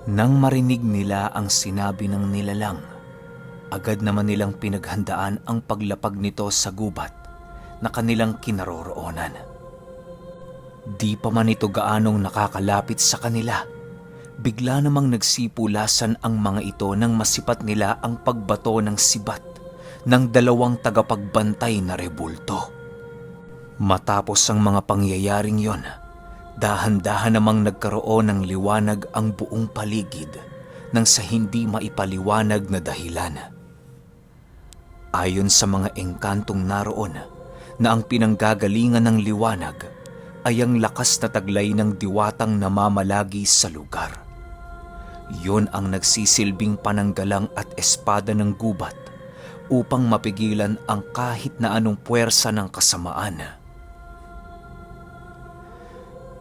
Nang marinig nila ang sinabi ng nilalang, agad naman nilang pinaghandaan ang paglapag nito sa gubat na kanilang kinaroroonan. Di pa man ito gaanong nakakalapit sa kanila, bigla namang nagsipulasan ang mga ito nang masipat nila ang pagbato ng sibat ng dalawang tagapagbantay na rebulto. Matapos ang mga pangyayaring yon, dahan-dahan namang nagkaroon ng liwanag ang buong paligid nang sa hindi maipaliwanag na dahilan. Ayon sa mga engkantong naroon, na ang pinanggagalingan ng liwanag ay ang lakas na taglay ng diwatang namamalagi sa lugar. Yun ang nagsisilbing pananggalang at espada ng gubat upang mapigilan ang kahit na anong puwersa ng kasamaan.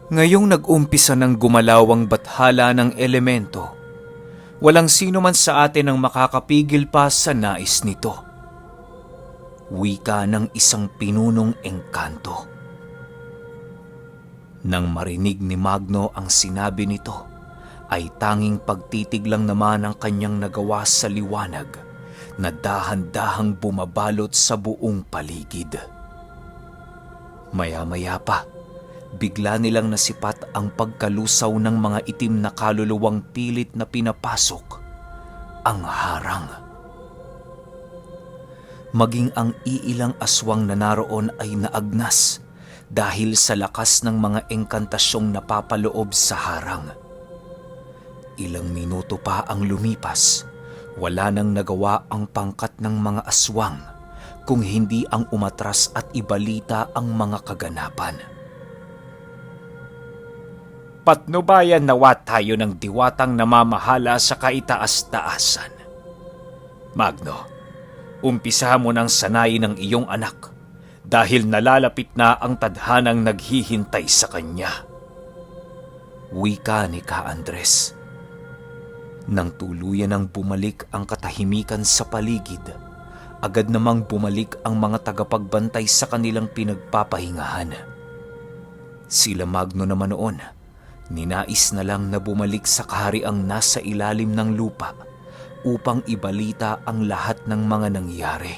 Ngayong nag-umpisa ng gumalaw ang bathala ng elemento, walang sino man sa atin ang makakapigil pa sa nais nito. Wika ng isang pinunong engkanto. Nang marinig ni Magno ang sinabi nito, ay tanging pagtitig lang naman ang kanyang nagawa sa liwanag na dahan-dahang bumabalot sa buong paligid. Maya-maya pa, bigla nilang nasipat ang pagkalusaw ng mga itim na kaluluwang pilit na pinapasok ang harang. Maging ang iilang aswang na naroon ay naagnas dahil sa lakas ng mga engkantasyong napapaloob sa harang. Ilang minuto pa ang lumipas, wala nang nagawa ang pangkat ng mga aswang kung hindi ang umatras at ibalita ang mga kaganapan. Patnubayan nawa tayo ng diwatang namamahala sa kaitaas-taasan. Magno, umpisa mo nang sanayin ang iyong anak dahil nalalapit na ang tadhanang naghihintay sa kanya. Wika ni Ka Andres. Nang tuluyan ang bumalik ang katahimikan sa paligid, agad namang bumalik ang mga tagapagbantay sa kanilang pinagpapahingahan. Sila Magno naman noon, ninais na lang na bumalik sa kahariang nasa ilalim ng lupa upang ibalita ang lahat ng mga nangyari.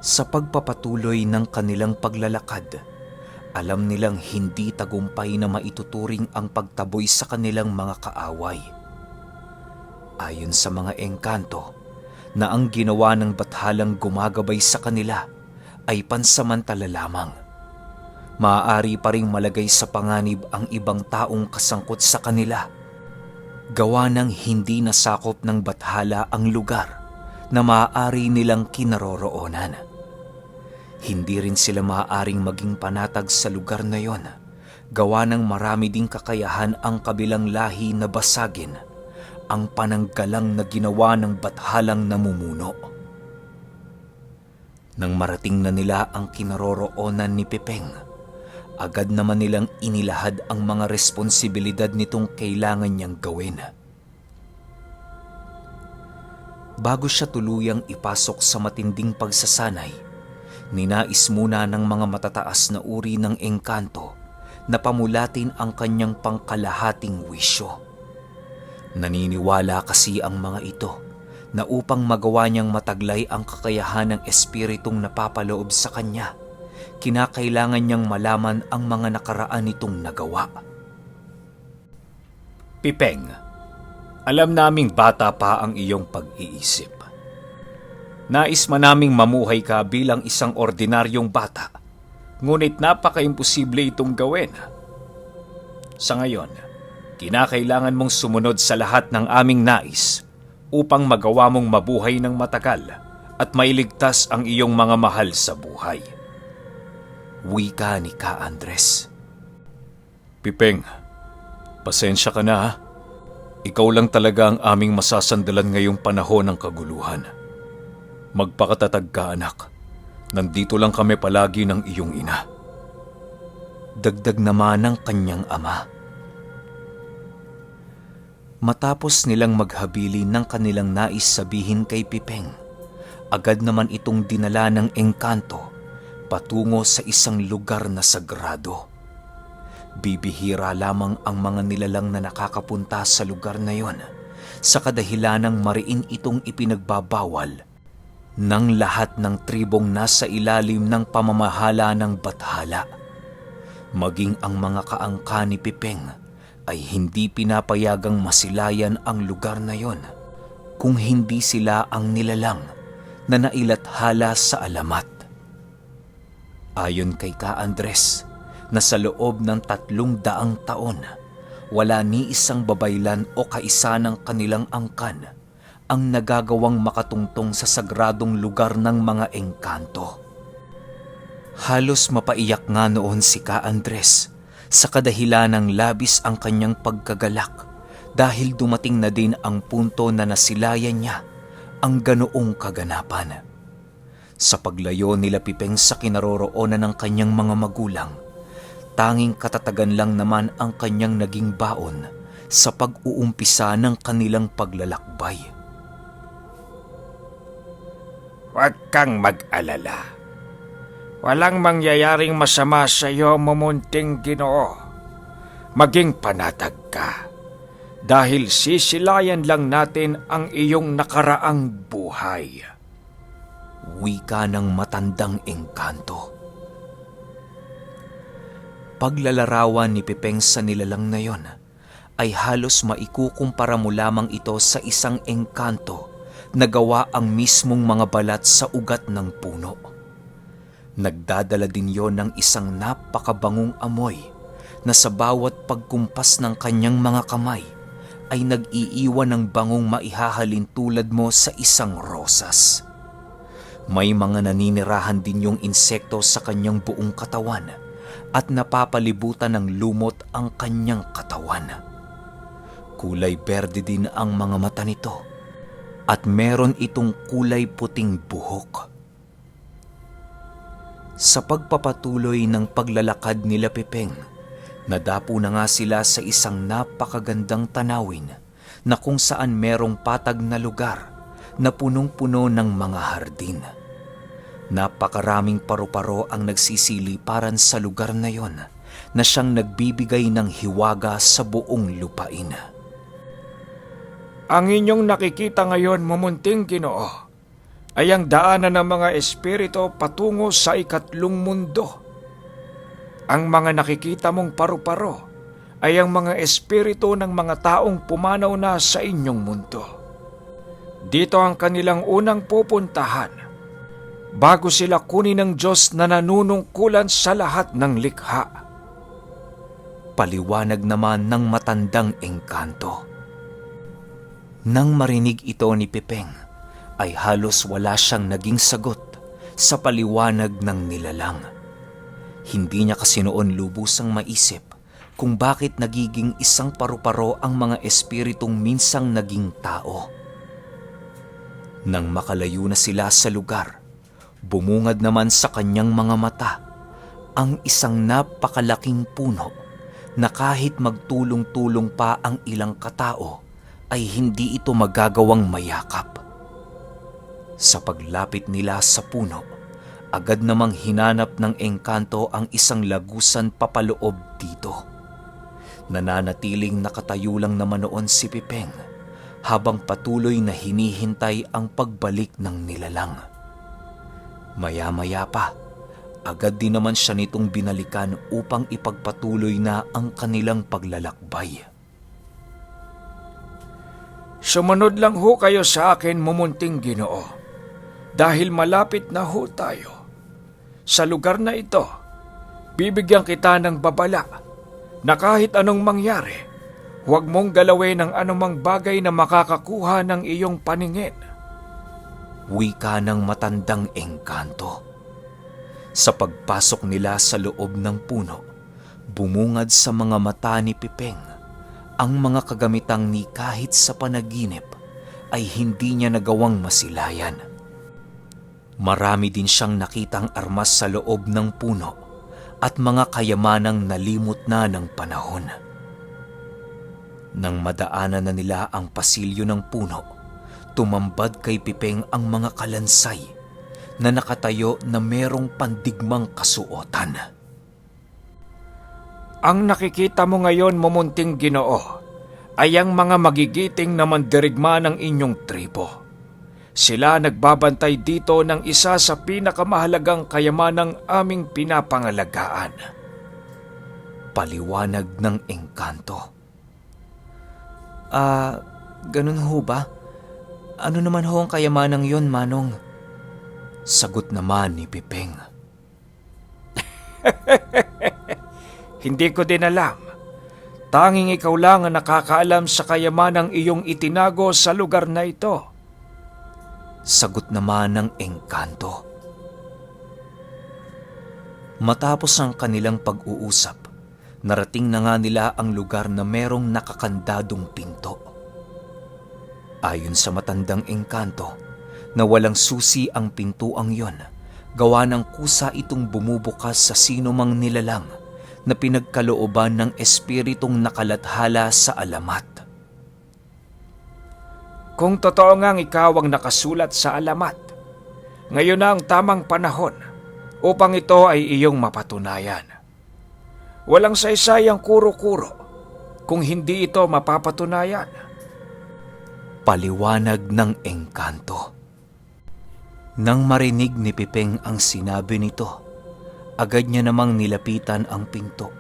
Sa pagpapatuloy ng kanilang paglalakad, alam nilang hindi tagumpay na maituturing ang pagtaboy sa kanilang mga kaaway. Ayon sa mga engkanto, na ang ginawa ng bathalang gumagabay sa kanila ay pansamantala lamang. Maaari pa ring malagay sa panganib ang ibang taong kasangkot sa kanila, gawa ng hindi nasakop ng bathala ang lugar na maaari nilang kinaroroonan. Hindi rin sila maaaring maging panatag sa lugar na yon, gawa ng marami ding kakayahan ang kabilang lahi na basagin ang pananggalang na ginawa ng bathalang namumuno. Nang marating na nila ang kinaroroonan ni Pipeng, agad naman nilang inilahad ang mga responsibilidad nitong kailangan niyang gawin. Bago siya tuluyang ipasok sa matinding pagsasanay, ninais muna ng mga matataas na uri ng engkanto na pamulatin ang kanyang pangkalahating wisyo. Naniniwala kasi ang mga ito na upang magawa niyang mataglay ang kakayahan ng espiritong napapaloob sa kanya, kinakailangan niyang malaman ang mga nakaraan nitong nagawa. Pipeng, alam naming bata pa ang iyong pag-iisip. Nais man naming mamuhay ka bilang isang ordinaryong bata, ngunit napaka-imposible itong gawin. Sa ngayon, kinakailangan mong sumunod sa lahat ng aming nais upang magawa mong mabuhay ng matagal at mailigtas ang iyong mga mahal sa buhay. Wika ni Ka Andres. Pipeng, pasensya ka na ha. Ikaw lang talaga ang aming masasandalan ngayong panahon ng kaguluhan. Magpakatatag ka, anak. Nandito lang kami palagi ng iyong ina. Dagdag naman ng kanyang ama. Matapos nilang maghabili ng kanilang nais sabihin kay Pipeng, agad naman itong dinala ng engkanto patungo sa isang lugar na sagrado. Bibihira lamang ang mga nilalang na nakakapunta sa lugar na yon sa kadahilanang mariin itong ipinagbabawal ng lahat ng tribong nasa ilalim ng pamamahala ng Bathala. Maging ang mga kaangka ni Pipeng ay hindi pinapayagang masilayan ang lugar na yon kung hindi sila ang nilalang na nailathala sa alamat. Ayon kay Ka Andres, na sa loob ng 300 taon, wala ni isang babaylan o kaisa ng kanilang angkan ang nagagawang makatungtong sa sagradong lugar ng mga engkanto. Halos mapaiyak nga noon si Ka Andres sa kadahilanang labis ang kanyang pagkagalak dahil dumating na din ang punto na nasilayan niya ang ganoong kaganapan. Sa paglayo nila Pipeng sa kinaroroonan ng kanyang mga magulang, tanging katatagan lang naman ang kanyang naging baon sa pag-uumpisa ng kanilang paglalakbay. Huwag kang mag-alala. Walang mangyayaring masama sa iyo, mumunting Ginoo. Maging panatag ka, dahil sisilayan lang natin ang iyong nakaraang buhay. Wika ng matandang engkanto. Paglalarawan ni Pipeng sa nilalang na yon ay halos maikukumpara mo lamang ito sa isang engkanto na gawa ang mismong mga balat sa ugat ng puno. Nagdadala din yon ng isang napakabangong amoy na sa bawat pagkumpas ng kanyang mga kamay ay nag-iiwan ng bangong maihahalin tulad mo sa isang rosas. May mga naninirahan din yung insekto sa kanyang buong katawan at napapalibutan ng lumot ang kanyang katawan. Kulay berde din ang mga mata nito at meron itong kulay puting buhok. Sa pagpapatuloy ng paglalakad nila Pipeng, nadapo na nga sila sa isang napakagandang tanawin na kung saan merong patag na lugar na punong-puno ng mga hardin. Napakaraming paru-paro ang nagsisiliparan sa lugar na yon na siyang nagbibigay ng hiwaga sa buong lupain. Ang inyong nakikita ngayon, mumunting Ginoo, ay ang daanan ng mga espiritu patungo sa ikatlong mundo. Ang mga nakikita mong paru-paro ay ang mga espiritu ng mga taong pumanaw na sa inyong mundo. Dito ang kanilang unang pupuntahan bago sila kunin ng Diyos na nanunungkulan sa lahat ng likha. Paliwanag naman ng matandang engkanto. Nang marinig ito ni Pipeng, ay halos wala siyang naging sagot sa paliwanag ng nilalang. Hindi niya kasi noon lubusang maisip kung bakit nagiging isang paru-paro ang mga espiritong minsang naging tao. Nang makalayo na sila sa lugar, bumungad naman sa kanyang mga mata ang isang napakalaking puno na kahit magtulong-tulong pa ang ilang katao ay hindi ito magagawang mayakap. Sa paglapit nila sa puno, agad namang hinanap ng engkanto ang isang lagusan papaloob dito. Nananatiling nakatayo lang naman noon si Pipeng habang patuloy na hinihintay ang pagbalik ng nilalang. Maya-maya pa, agad din naman siya nitong binalikan upang ipagpatuloy na ang kanilang paglalakbay. Sumunod lang ho kayo sa akin, mumunting Ginoo, dahil malapit na ho tayo. Sa lugar na ito, bibigyan kita ng babala na kahit anong mangyari, huwag mong galawin ang anumang bagay na makakakuha ng iyong paningin. Wika ng matandang engkanto. Sa pagpasok nila sa loob ng puno, bumungad sa mga mata ni Pipeng ang mga kagamitang ni kahit sa panaginip ay hindi niya nagawang masilayan. Marami din siyang nakitang armas sa loob ng puno at mga kayamanang nalimot na ng panahon. Nang madaanan na nila ang pasilyo ng puno, tumambad kay Pipeng ang mga kalansay na nakatayo na merong pandigmang kasuotan. Ang nakikita mo ngayon, mumunting Ginoo, ay ang mga magigiting na mandirigma ng inyong tribo. Sila nagbabantay dito ng isa sa pinakamahalagang kayamanang aming pinapangalagaan. Paliwanag ng engkanto. Ganun ho ba? Ano naman ho ang kayamanang yon, Manong? Sagot naman ni Pipeng. Hindi ko din alam. Tanging ikaw lang ang nakakaalam sa kayamanang iyong itinago sa lugar na ito. Sagot naman ng engkanto. Matapos ang kanilang pag-uusap, narating na nga nila ang lugar na merong nakakandadong pinto. Ayon sa matandang engkanto, na walang susi ang pintuang yon, gawa ng kusa itong bumubukas sa sino mang nilalang na pinagkalooban ng espiritong nakalathala sa alamat. Kung totoo ngang ikaw ang nakasulat sa alamat, ngayon na ang tamang panahon upang ito ay iyong mapatunayan. Walang saysayang kuro-kuro kung hindi ito mapapatunayan. Paliwanag ng engkanto. Nang marinig ni Pipeng ang sinabi nito, agad niya namang nilapitan ang pinto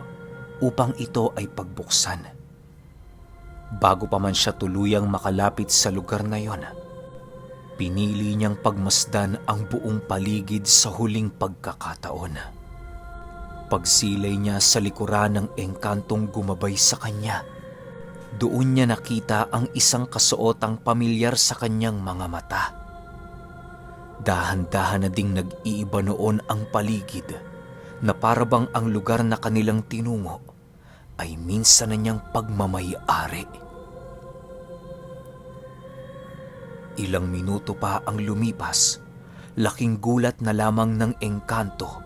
upang ito ay pagbuksan. Bago pa man siya tuluyang makalapit sa lugar na yon, pinili niyang pagmasdan ang buong paligid sa huling pagkakataon. Pagsilay niya sa likuran ng engkantong gumabay sa kanya, doon niya nakita ang isang kasuotang pamilyar sa kanyang mga mata. Dahan-dahan na ding nag-iiba noon ang paligid, na parabang ang lugar na kanilang tinungo ay minsan na niyang pagmamay-ari. Ilang minuto pa ang lumipas, laking gulat na lamang ng engkanto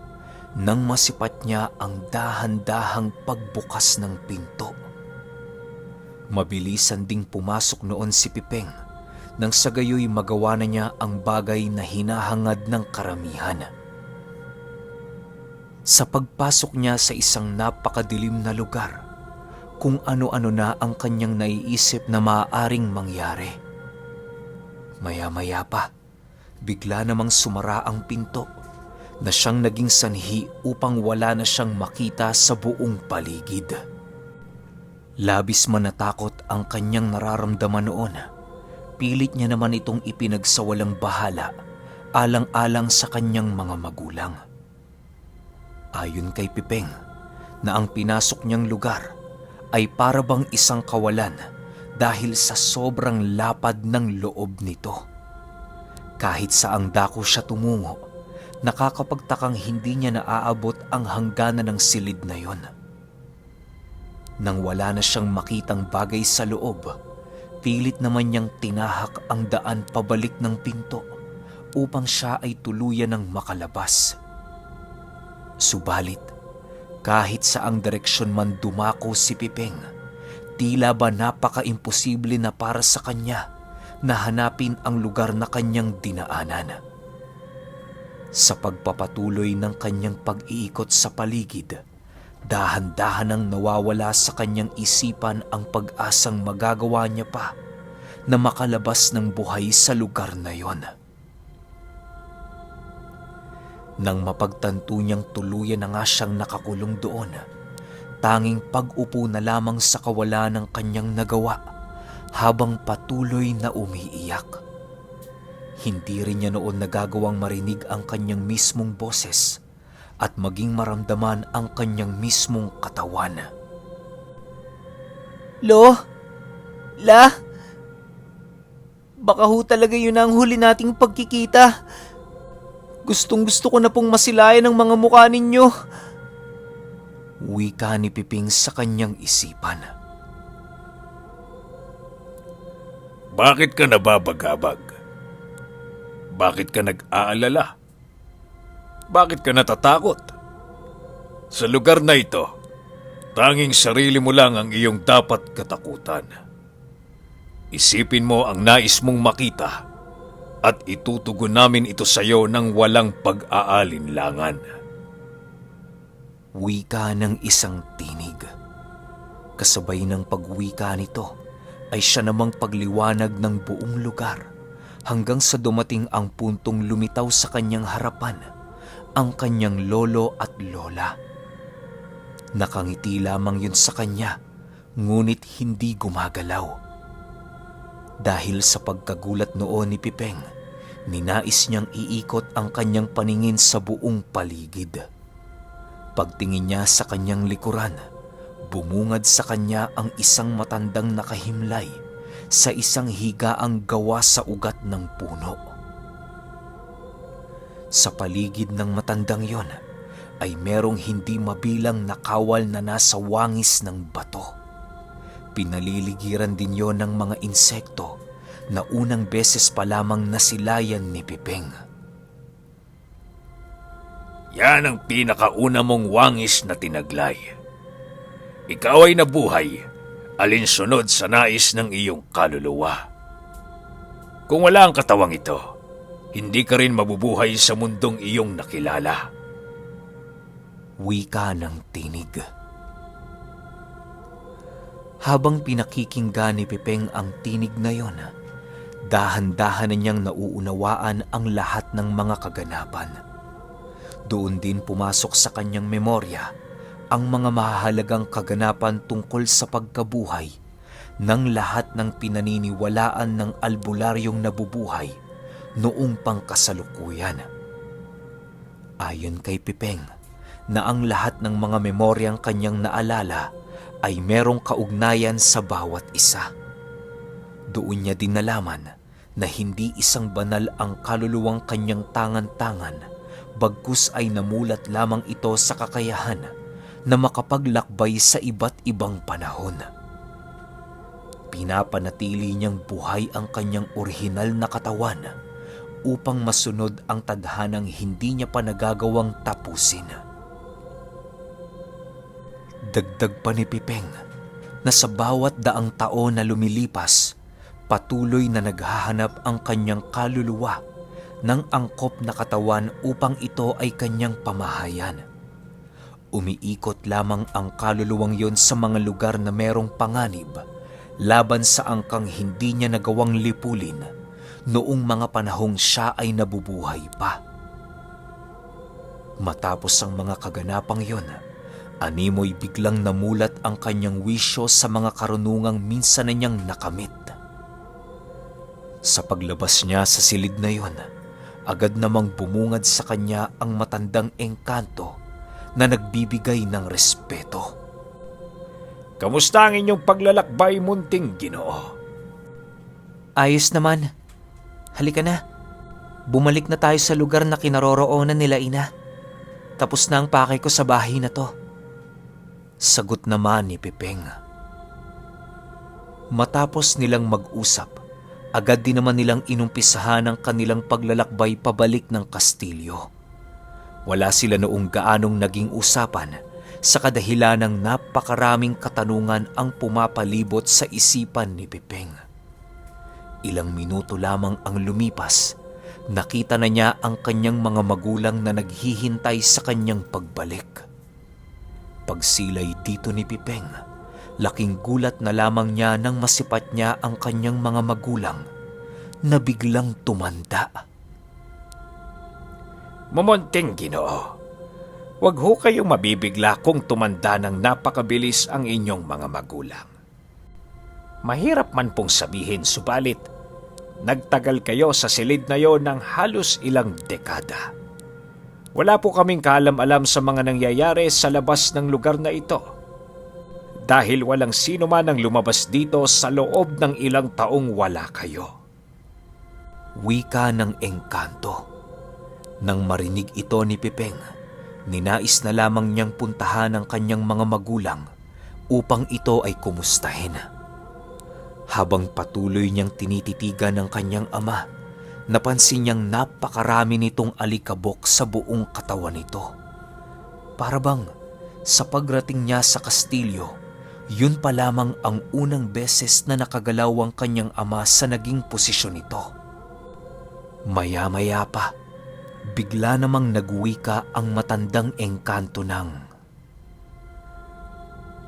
nang masipat niya ang dahan-dahang pagbukas ng pinto. Mabilisan ding pumasok noon si Pipeng nang sa gayoy magawa na niya ang bagay na hinahangad ng karamihan. Sa pagpasok niya sa isang napakadilim na lugar, kung ano-ano na ang kanyang naiisip na maaaring mangyari. Maya-maya pa, bigla namang sumara ang pinto na siyang naging sanhi upang wala na siyang makita sa buong paligid. Labis man natakot ang kanyang nararamdaman noon, pilit niya naman itong ipinagsawalang bahala alang-alang sa kanyang mga magulang. Ayon kay Pipeng, na ang pinasok niyang lugar ay parabang isang kawalan dahil sa sobrang lapad ng loob nito. Kahit saang dako siya tumungo, nakakapagtakang hindi niya naaabot ang hangganan ng silid na yon. Nang wala na siyang makitang bagay sa loob, pilit naman niyang tinahak ang daan pabalik ng pinto upang siya ay tuluyan ng makalabas. Subalit, kahit saang direksyon man dumako si Pipeng, tila ba napaka-imposible na para sa kanya na hanapin ang lugar na kanyang dinaanan. Sa pagpapatuloy ng kanyang pag-iikot sa paligid, dahan-dahan ang nawawala sa kanyang isipan ang pag-asang magagawa niya pa na makalabas ng buhay sa lugar na yon. Nang mapagtanto niyang tuluyan na nga siyang nakakulong doon, tanging pag-upo na lamang sa kawalan ng kanyang nagawa habang patuloy na umiiyak. Hindi rin niya noon nagagawang marinig ang kanyang mismong boses at maging maramdaman ang kanyang mismong katawan. Lo? La? Baka ho talaga yun ang huli nating pagkikita. Gustong-gusto ko na pong masilayan ang mga mukha ninyo. Wika ni Piping sa kanyang isipan. Bakit ka nababagabag? Bakit ka nag-aalala? Bakit ka natatakot? Sa lugar na ito, tanging sarili mo lang ang iyong dapat katakutan. Isipin mo ang nais mong makita at itutugon namin ito sa iyo ng walang pag-aalinlangan. Wika ng isang tinig. Kasabay ng pagwika nito ay siya namang pagliwanag ng buong lugar hanggang sa dumating ang puntong lumitaw sa kanyang harapan ang kanyang lolo at lola. Nakangiti lamang yun sa kanya, ngunit hindi gumagalaw. Dahil sa pagkagulat noon ni Pipeng, ninais niyang iikot ang kanyang paningin sa buong paligid. Pagtingin niya sa kanyang likuran, bumungad sa kanya ang isang matandang nakahimlay sa isang higaang gawa sa ugat ng puno. Sa paligid ng matandang yon ay merong hindi mabilang na kawal na nasa wangis ng bato. Pinaliligiran din yon ng mga insekto na unang beses pa lamang nasilayan ni Pipeng. Yan ang pinakauna mong wangis na tinaglay. Ikaw ay nabuhay, alinsunod sa nais ng iyong kaluluwa. Kung wala ang katawang ito, hindi ka rin mabubuhay sa mundong iyong nakilala. Wika ng tinig. Habang pinakikinggan ni Pipeng ang tinig na yon, dahan-dahan na niyang nauunawaan ang lahat ng mga kaganapan. Doon din pumasok sa kanyang memorya ang mga mahalagang kaganapan tungkol sa pagkabuhay ng lahat ng pinaniniwalaan ng albularyong nabubuhay noong pangkasalukuyan. Ayon kay Pipeng, na ang lahat ng mga memoryang kanyang naalala ay merong kaugnayan sa bawat isa. Doon niya din nalaman na hindi isang banal ang kaluluwang kanyang tangan-tangan, bagkus ay namulat lamang ito sa kakayahan na makapaglakbay sa iba't ibang panahon. Pinapanatili niyang buhay ang kanyang orihinal na katawan upang masunod ang tadhanang hindi niya pa nagagawang tapusin. Dagdag pa ni Pipeng na sa bawat daang taon na lumilipas, patuloy na naghahanap ang kanyang kaluluwa ng angkop na katawan upang ito ay kanyang pamahayan. Umiikot lamang ang kaluluwang yon sa mga lugar na merong panganib laban sa angkang hindi niya nagawang lipulin noong mga panahong siya ay nabubuhay pa. Matapos ang mga kaganapang yon, animoy biglang namulat ang kanyang wisyo sa mga karunungang minsan na niyang nakamit. Sa paglabas niya sa silid na yon, agad namang bumungad sa kanya ang matandang engkanto na nagbibigay ng respeto. Kamusta ang inyong paglalakbay, munting Ginoo? Ayos naman. Halika na. Bumalik na tayo sa lugar na kinaroroonan nila ina. Tapos na ang pakay ko sa bahay na to. Sagot naman ni Pipeng. Matapos nilang mag-usap, agad din naman nilang inumpisahan ang kanilang paglalakbay pabalik ng kastilyo. Wala sila noong gaanong naging usapan sa kadahilan ng napakaraming katanungan ang pumapalibot sa isipan ni Pipeng. Ilang minuto lamang ang lumipas, nakita na niya ang kanyang mga magulang na naghihintay sa kanyang pagbalik. Pagsilay dito ni Pipeng, laking gulat na lamang niya nang masipat niya ang kanyang mga magulang na biglang tumanda. Mumunting Ginoo, wag ho kayong mabibigla kung tumanda ng napakabilis ang inyong mga magulang. Mahirap man pong sabihin, subalit nagtagal kayo sa silid na yon ng halos ilang dekada. Wala po kaming kaalam-alam sa mga nangyayari sa labas ng lugar na ito, dahil walang sino man ang lumabas dito sa loob ng ilang taong wala kayo. Wika ng engkanto. Nang marinig ito ni Pipeng, ninais na lamang niyang puntahan ang kanyang mga magulang upang ito ay kumustahin. Habang patuloy niyang tinititigan ng kanyang ama, napansin niyang napakarami nitong alikabok sa buong katawan nito. Para bang sa pagrating niya sa kastilyo, yun pa lamang ang unang beses na nakagalaw ang kanyang ama sa naging posisyon nito. Maya-maya pa, bigla namang nagwika ang matandang engkanto ng,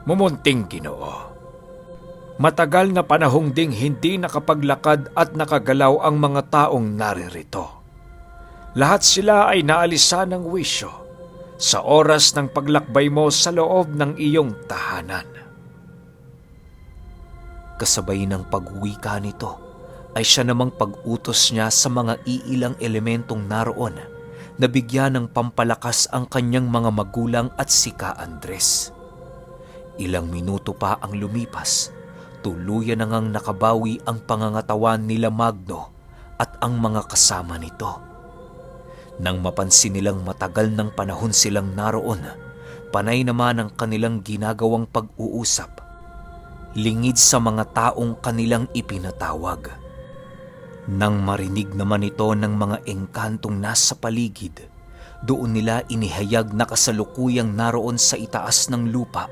Mumunting Ginoo, matagal na panahong ding hindi nakapaglakad at nakagalaw ang mga taong naririto. Lahat sila ay naalisan ng wisyo sa oras ng paglakbay mo sa loob ng iyong tahanan. Kasabay ng pag-uwi nito ay siya namang pag-utos niya sa mga iilang elementong naroon na bigyan ng pampalakas ang kanyang mga magulang at si Ka Andres. Ilang minuto pa ang lumipas, tuluyan na ngang nakabawi ang pangangatawan nila Magno at ang mga kasama nito. Nang mapansin nilang matagal ng panahon silang naroon, panay naman ang kanilang ginagawang pag-uusap, lingid sa mga taong kanilang ipinatawag. Nang marinig naman ito ng mga engkantong nasa paligid, doon nila inihayag na kasalukuyang naroon sa itaas ng lupa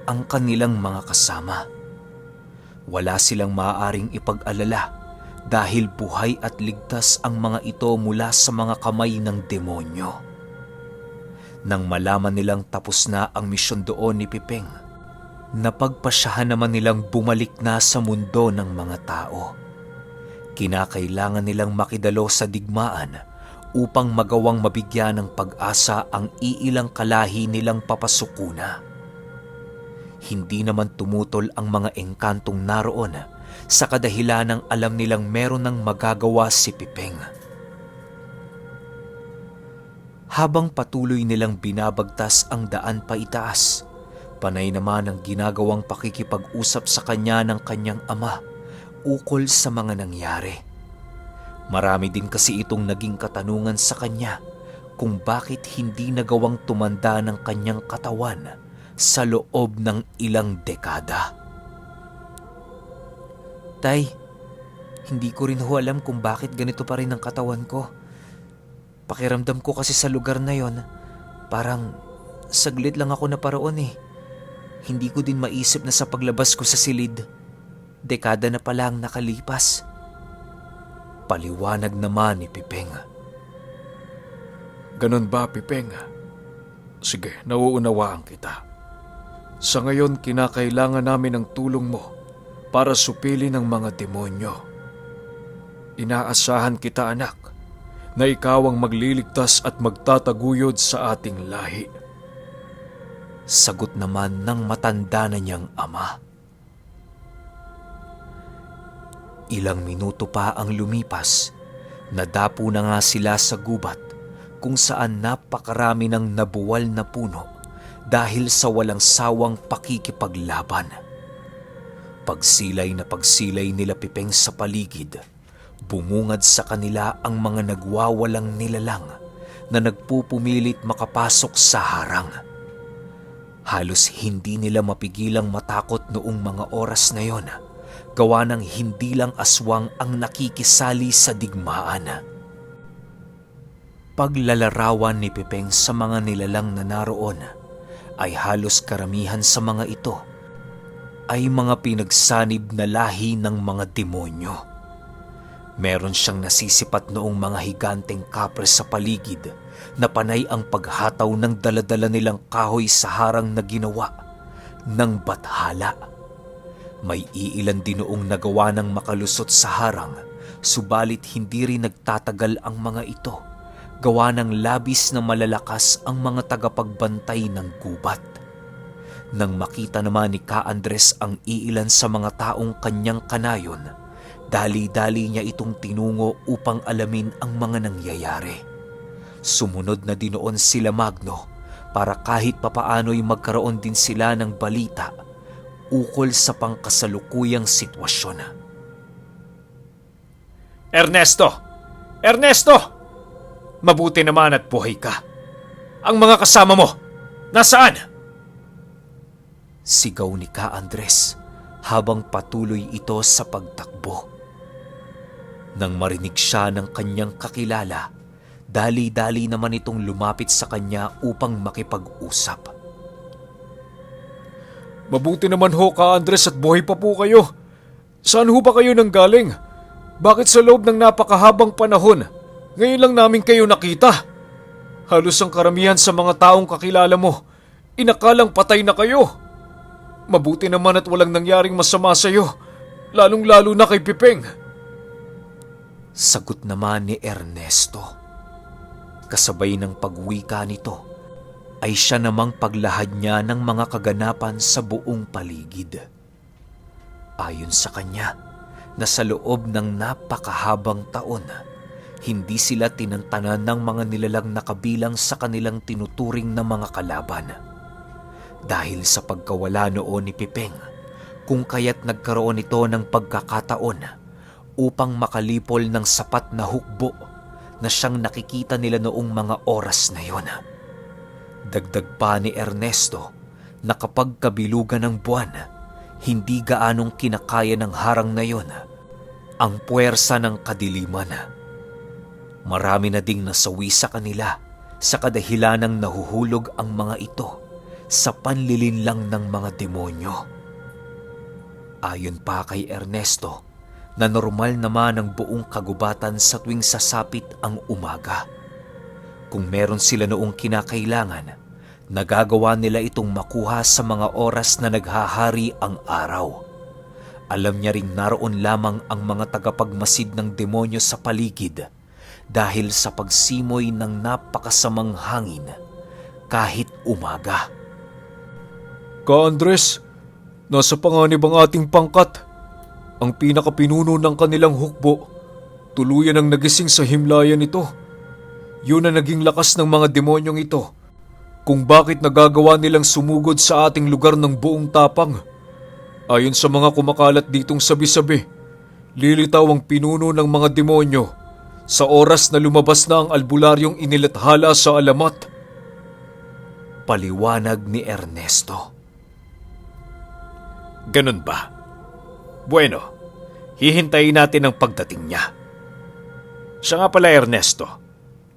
ang kanilang mga kasama. Wala silang maaaring ipag-alala dahil buhay at ligtas ang mga ito mula sa mga kamay ng demonyo. Nang malaman nilang tapos na ang misyon doon ni Pipeng, napagpasyahan naman nilang bumalik na sa mundo ng mga tao. Kinakailangan nilang makidalo sa digmaan upang magawang mabigyan ng pag-asa ang iilang kalahi nilang papasukuna. Hindi naman tumutol ang mga engkantong naroon sa kadahilanang alam nilang meron ng magagawa si Pipeng. Habang patuloy nilang binabagtas ang daan paitaas, panay naman ang ginagawang pakikipag-usap sa kanya ng kanyang ama ukol sa mga nangyari. Marami din kasi itong naging katanungan sa kanya kung bakit hindi nagawang tumanda ng kanyang katawan sa loob ng ilang dekada. Tay, hindi ko rin ho alam kung bakit ganito pa rin ang katawan ko. Pakiramdam ko kasi sa lugar na yon, parang saglit lang ako naparoon eh. Hindi ko din maisip na sa paglabas ko sa silid, dekada na pala ang nakalipas. Paliwanag naman ni Pipeng. Ganun ba, Pipeng? Sige, nauunawaan kita. Sa ngayon, kinakailangan namin ng tulong mo para supilin ang mga demonyo. Inaasahan kita, anak, na ikaw ang magliligtas at magtataguyod sa ating lahi. Sagot naman ng matanda na niyang ama. Ilang minuto pa ang lumipas, nadapo na nga sila sa gubat kung saan napakarami ng nabuwal na puno dahil sa walang sawang pakikipaglaban. Pagsilay na pagsilay nila Pipeng sa paligid, bumungad sa kanila ang mga nagwawalang nilalang na nagpupumilit makapasok sa harang. Halos hindi nila mapigilang matakot noong mga oras na yon, gawa ng hindi lang aswang ang nakikisali sa digmaan. Paglalarawan ni Pipeng sa mga nilalang na naroon ay halos karamihan sa mga ito ay mga pinagsanib na lahi ng mga demonyo. Meron siyang nasisipat noong mga higanteng kapre sa paligid na panay ang paghataw ng daladala nilang kahoy sa harang na ginawa ng bathala. May iilan din noong nagawa ng makalusot sa harang, subalit hindi rin nagtatagal ang mga ito, gawa ng labis na malalakas ang mga tagapagbantay ng gubat. Nang makita naman ni Ka Andres ang iilan sa mga taong kanyang kanayon, dali-dali niya itong tinungo upang alamin ang mga nangyayari. Sumunod na dinoon sila Magno para kahit papaano'y magkaroon din sila ng balita ukol sa pangkasalukuyang sitwasyon. Ernesto! Ernesto! Mabuti naman at buhay ka. Ang mga kasama mo, nasaan? Sigaw ni Ka Andres habang patuloy ito sa pagtakbo. Nang marinig siya ng kanyang kakilala, dali-dali naman itong lumapit sa kanya upang makipag-usap. Mabuti naman ho, Ka Andres, at buhay pa po kayo. Saan ho ba kayo nanggaling? Bakit sa loob ng napakahabang panahon, ngayon lang namin kayo nakita? Halos ang karamihan sa mga taong kakilala mo, inakalang patay na kayo. Mabuti naman at walang nangyaring masama sa'yo, lalong-lalo na kay Pipeng. Sagot naman ni Ernesto. Kasabay ng pagwika nito, ay siya namang paglahad niya ng mga kaganapan sa buong paligid. Ayon sa kanya, na sa loob ng napakahabang taon, hindi sila tinantanan ng mga nilalang na kabilang sa kanilang tinuturing na mga kalaban. Dahil sa pagkawala noon ni Pipeng, kung kaya't nagkaroon ito ng pagkakataon upang makalipol ng sapat na hukbo na siyang nakikita nila noong mga oras na yon. Dagdag pa ni Ernesto na kapag kabilugan ng buwan, hindi gaanong kinakaya ng harang na yon ang puwersa ng kadiliman. Marami na ding nasawi sa kanila sa kadahilanang nahuhulog ang mga ito sa panlilinlang ng mga demonyo. Ayon pa kay Ernesto, na normal naman ang buong kagubatan sa tuwing sasapit ang umaga. Kung meron sila noong kinakailangan, nagagawa nila itong makuha sa mga oras na naghahari ang araw. Alam niya ring naroon lamang ang mga tagapagmasid ng demonyo sa paligid dahil sa pagsimoy ng napakasamang hangin kahit umaga. Ka-Andres, nasa panganib ang ating pangkat. Ang pinakapinuno ng kanilang hukbo, tuluyan ang nagising sa himlayan ito. Yun ang naging lakas ng mga demonyong ito, kung bakit nagagawa nilang sumugod sa ating lugar ng buong tapang. Ayon sa mga kumakalat ditong sabi-sabi, lilitaw ang pinuno ng mga demonyo sa oras na lumabas na ang albularyong inilathala sa alamat. Paliwanag ni Ernesto. Ganun ba? Bueno, hihintayin natin ang pagdating niya. Siya nga pala, Ernesto,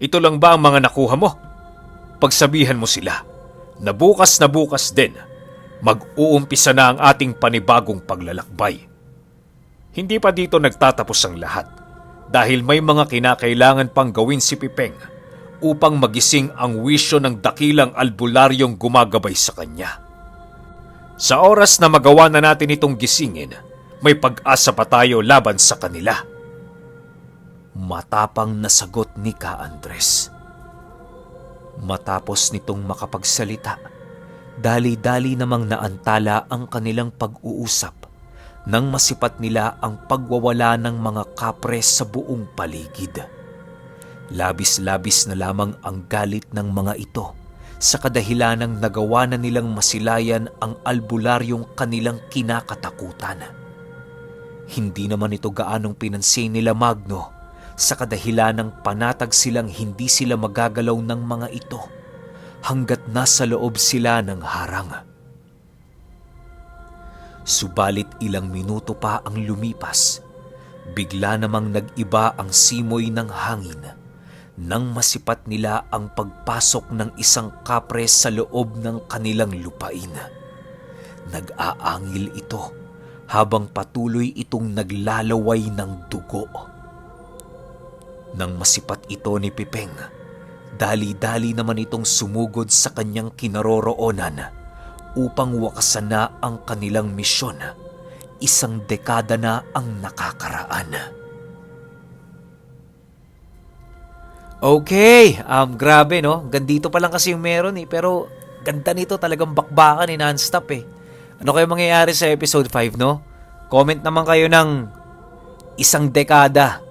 ito lang ba ang mga nakuha mo? Pagsabihan mo sila na bukas din, mag-uumpisa na ang ating panibagong paglalakbay. Hindi pa dito nagtatapos ang lahat dahil may mga kinakailangan pang gawin si Pipeng upang magising ang wisyo ng dakilang albularyong gumagabay sa kanya. Sa oras na magawa na natin itong gisingin, may pag-asa pa tayo laban sa kanila. Matapang na sagot ni Ka-Andres. Matapos nitong makapagsalita, dali-dali namang naantala ang kanilang pag-uusap nang masipat nila ang pagwawala ng mga kapre sa buong paligid. Labis-labis na lamang ang galit ng mga ito sa kadahilanang nagawa na nilang masilayan ang albularyong kanilang kinakatakutan. Hindi naman ito gaanong pinansin nila Magno sa kadahilanang panatag silang hindi sila magagalaw ng mga ito hanggat nasa loob sila ng harang. Subalit ilang minuto pa ang lumipas, bigla namang nag-iba ang simoy ng hangin nang masipat nila ang pagpasok ng isang kapre sa loob ng kanilang lupain. Nag-aangil ito habang patuloy itong naglalaway ng dugo. Nang masipat ito ni Pipeng, dali-dali naman itong sumugod sa kanyang kinaroroonan upang wakasan na ang kanilang misyon. 1 dekada na ang nakakaraan. Okay, grabe no. Gandito pa lang kasi yung meron pero ganda nito, talagang bakbakan non-stop Ano kayo mangyayari sa episode 5, no? Comment naman kayo ng 1 dekada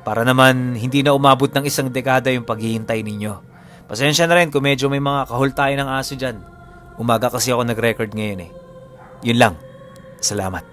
para naman hindi na umabot ng 1 dekada yung paghihintay ninyo. Pasensya na rin kung medyo may mga kahul tayo ng aso dyan. Umaga kasi ako nag-record ngayon Yun lang. Salamat.